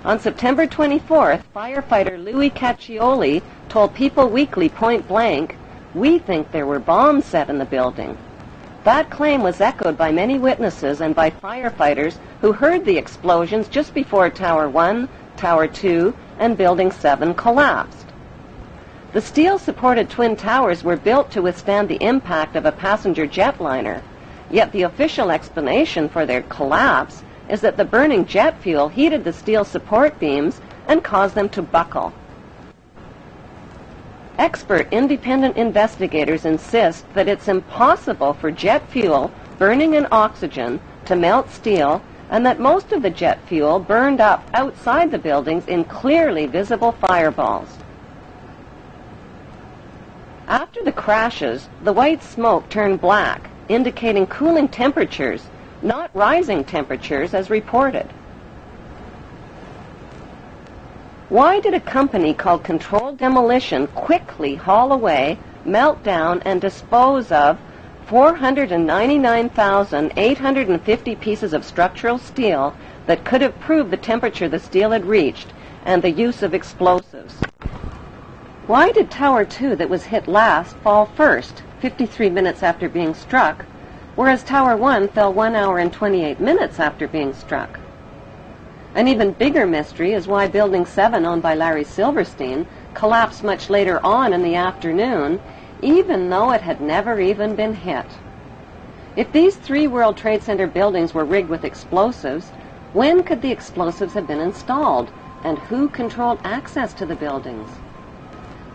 On September 24th, firefighter Louis Caccioli told People Weekly point blank, "We think there were bombs set in the building." That claim was echoed by many witnesses and by firefighters who heard the explosions just before Tower 1, Tower 2, and Building 7 collapsed. The steel-supported twin towers were built to withstand the impact of a passenger jetliner, yet the official explanation for their collapse is that the burning jet fuel heated the steel support beams and caused them to buckle. Expert independent investigators insist that it's impossible for jet fuel burning in oxygen to melt steel, and that most of the jet fuel burned up outside the buildings in clearly visible fireballs. After the crashes, the white smoke turned black, indicating cooling temperatures, not rising temperatures as reported. Why did a company called Controlled Demolition quickly haul away, melt down, and dispose of 499,850 pieces of structural steel that could have proved the temperature the steel had reached and the use of explosives? Why did Tower 2 that was hit last fall first, 53 minutes after being struck, whereas Tower 1 fell 1 hour and 28 minutes after being struck? An even bigger mystery is why Building 7, owned by Larry Silverstein, collapsed much later on in the afternoon, even though it had never even been hit. If these 3 World Trade Center buildings were rigged with explosives, when could the explosives have been installed, and who controlled access to the buildings?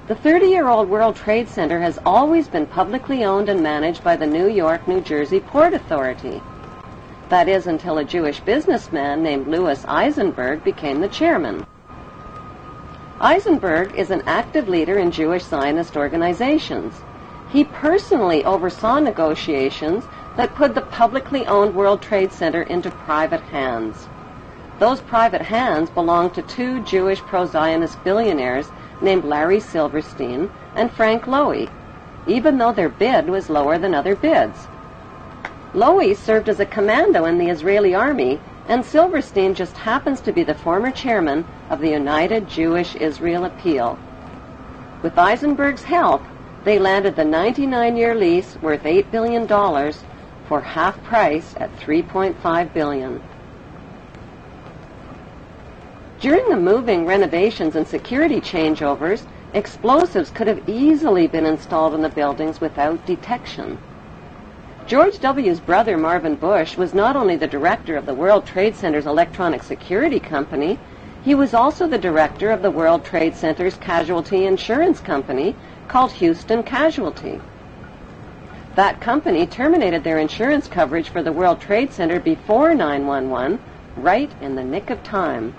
The 30-year-old World Trade Center has always been publicly owned and managed by the New York, New Jersey Port Authority. That is, until a Jewish businessman named Louis Eisenberg became the chairman. Eisenberg is an active leader in Jewish Zionist organizations. He personally oversaw negotiations that put the publicly owned World Trade Center into private hands. Those private hands belonged to 2 Jewish pro-Zionist billionaires named Larry Silverstein and Frank Lowy, even though their bid was lower than other bids. Lowy served as a commando in the Israeli army, and Silverstein just happens to be the former chairman of the United Jewish Israel Appeal. With Eisenberg's help, they landed the 99-year lease worth $8 billion for half price at $3.5 billion. During the moving, renovations, and security changeovers, explosives could have easily been installed in the buildings without detection. George W.'s brother, Marvin Bush, was not only the director of the World Trade Center's electronic security company, he was also the director of the World Trade Center's casualty insurance company called Houston Casualty. That company terminated their insurance coverage for the World Trade Center before 9/11, right in the nick of time.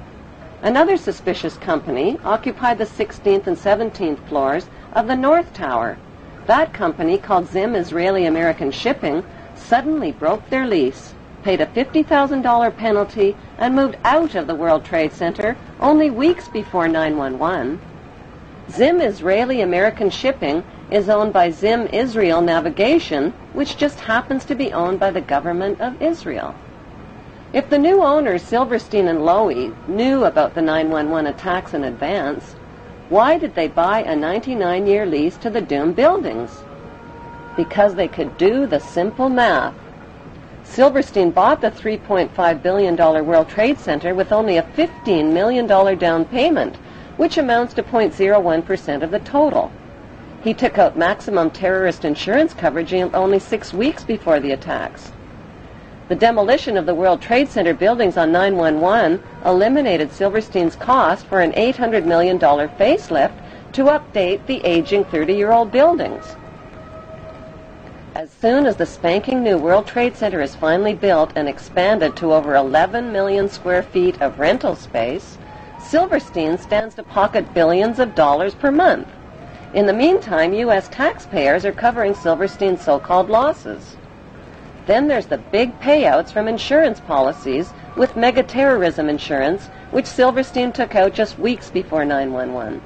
Another suspicious company occupied the 16th and 17th floors of the North Tower. That company, called Zim Israeli American Shipping, suddenly broke their lease, paid a $50,000 penalty, and moved out of the World Trade Center only weeks before 9/11. Zim Israeli American Shipping is owned by Zim Israel Navigation, which just happens to be owned by the government of Israel. If the new owners, Silverstein and Lowy, knew about the 9/11 attacks in advance, why did they buy a 99-year lease to the doomed buildings? Because they could do the simple math. Silverstein bought the $3.5 billion World Trade Center with only a $15 million down payment, which amounts to 0.01% of the total. He took out maximum terrorist insurance coverage only 6 weeks before the attacks. The demolition of the World Trade Center buildings on 9/11 eliminated Silverstein's cost for an $800 million facelift to update the aging 30-year-old buildings. As soon as the spanking new World Trade Center is finally built and expanded to over 11 million square feet of rental space, Silverstein stands to pocket billions of dollars per month. In the meantime, U.S. taxpayers are covering Silverstein's so-called losses. Then there's the big payouts from insurance policies with mega-terrorism insurance, which Silverstein took out just weeks before 9/11.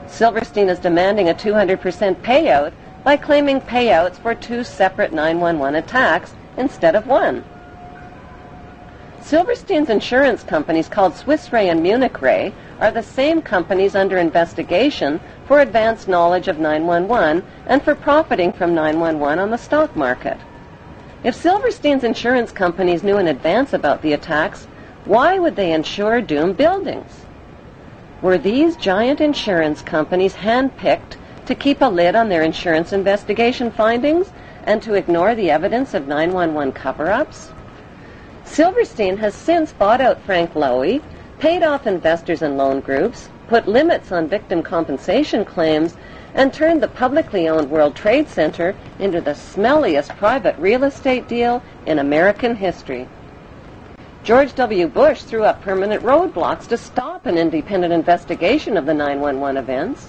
Silverstein is demanding a 200% payout by claiming payouts for 2 separate 9/11 attacks instead of 1. Silverstein's insurance companies, called Swiss Re and Munich Re, are the same companies under investigation for advanced knowledge of 911 and for profiting from 911 on the stock market. If Silverstein's insurance companies knew in advance about the attacks, why would they insure doomed buildings? Were these giant insurance companies handpicked to keep a lid on their insurance investigation findings and to ignore the evidence of 911 cover-ups? Silverstein has since bought out Frank Lowy, paid off investors and loan groups, put limits on victim compensation claims, and turned the publicly owned World Trade Center into the smelliest private real estate deal in American history. George W. Bush threw up permanent roadblocks to stop an independent investigation of the 911 events.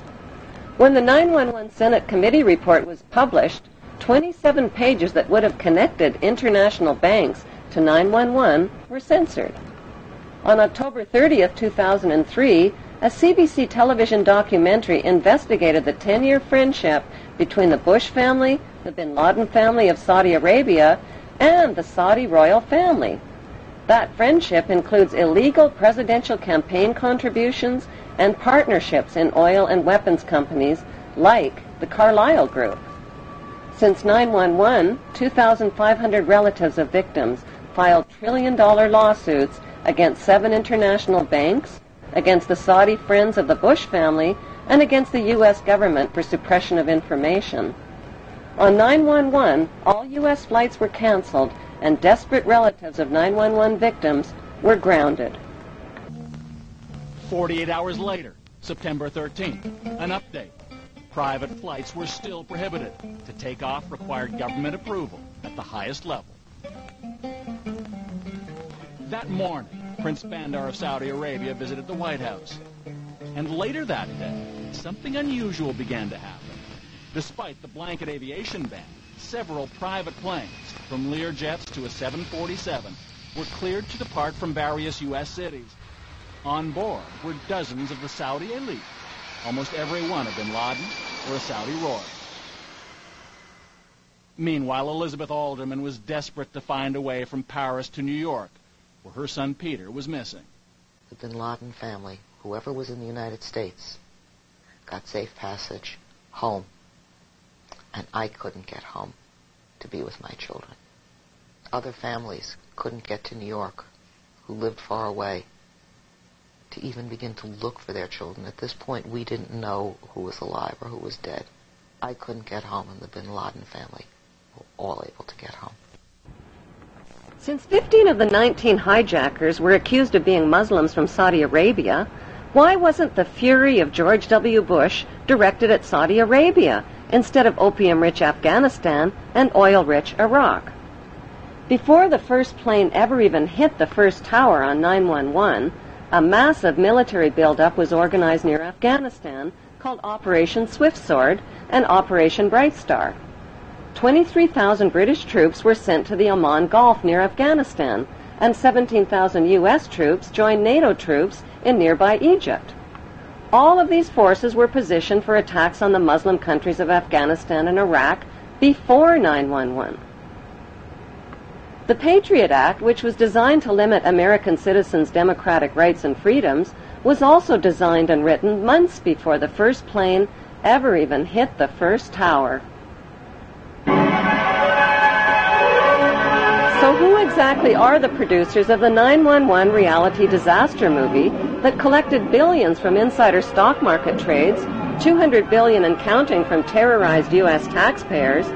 When the 911 Senate Committee report was published, 27 pages that would have connected international banks to 911 were censored. On October 30th, 2003, a CBC television documentary investigated the 10-year friendship between the Bush family, the bin Laden family of Saudi Arabia, and the Saudi royal family. That friendship includes illegal presidential campaign contributions and partnerships in oil and weapons companies like the Carlyle Group. Since 911, 2,500 relatives of victims filed trillion-dollar lawsuits against 7 international banks, against the Saudi friends of the Bush family, and against the U.S. government for suppression of information. On 911, all U.S. flights were canceled, and desperate relatives of 911 victims were grounded. 48 hours later, September 13th, an update. Private flights were still prohibited. To take off required government approval at the highest level. That morning, Prince Bandar of Saudi Arabia visited the White House. And later that day, something unusual began to happen. Despite the blanket aviation ban, several private planes, from Learjets to a 747, were cleared to depart from various U.S. cities. On board were dozens of the Saudi elite, almost every one a bin Laden or a Saudi royal. Meanwhile, Elizabeth Alderman was desperate to find a way from Paris to New York, where her son Peter was missing. The bin Laden family, whoever was in the United States, got safe passage home, and I couldn't get home to be with my children. Other families couldn't get to New York, who lived far away, to even begin to look for their children. At this point, we didn't know who was alive or who was dead. I couldn't get home, and the bin Laden family were all able to get home. Since 15 of the 19 hijackers were accused of being Muslims from Saudi Arabia, why wasn't the fury of George W. Bush directed at Saudi Arabia instead of opium-rich Afghanistan and oil-rich Iraq? Before the first plane ever even hit the first tower on 911, a massive military buildup was organized near Afghanistan called Operation Swift Sword and Operation Bright Star. 23,000 British troops were sent to the Oman Gulf near Afghanistan, and 17,000 U.S. troops joined NATO troops in nearby Egypt. All of these forces were positioned for attacks on the Muslim countries of Afghanistan and Iraq before 911. The Patriot Act, which was designed to limit American citizens' democratic rights and freedoms, was also designed and written months before the first plane ever even hit the first tower. So who exactly are the producers of the 911 reality disaster movie that collected billions from insider stock market trades, $200 billion and counting from terrorized U.S. taxpayers,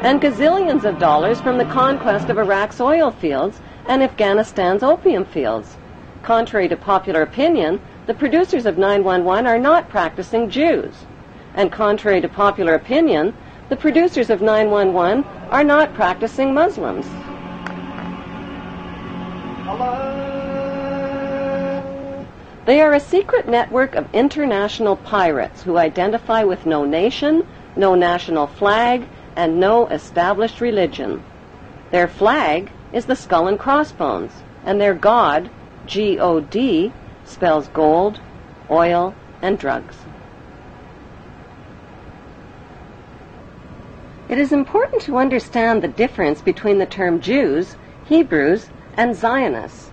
and gazillions of dollars from the conquest of Iraq's oil fields and Afghanistan's opium fields? Contrary to popular opinion, the producers of 911 are not practicing Jews. And contrary to popular opinion, the producers of 911 are not practicing Muslims. They are a secret network of international pirates who identify with no nation, no national flag, and no established religion. Their flag is the skull and crossbones, and their god, G-O-D, spells gold, oil, and drugs. It is important to understand the difference between the term Jews, Hebrews, and Zionists.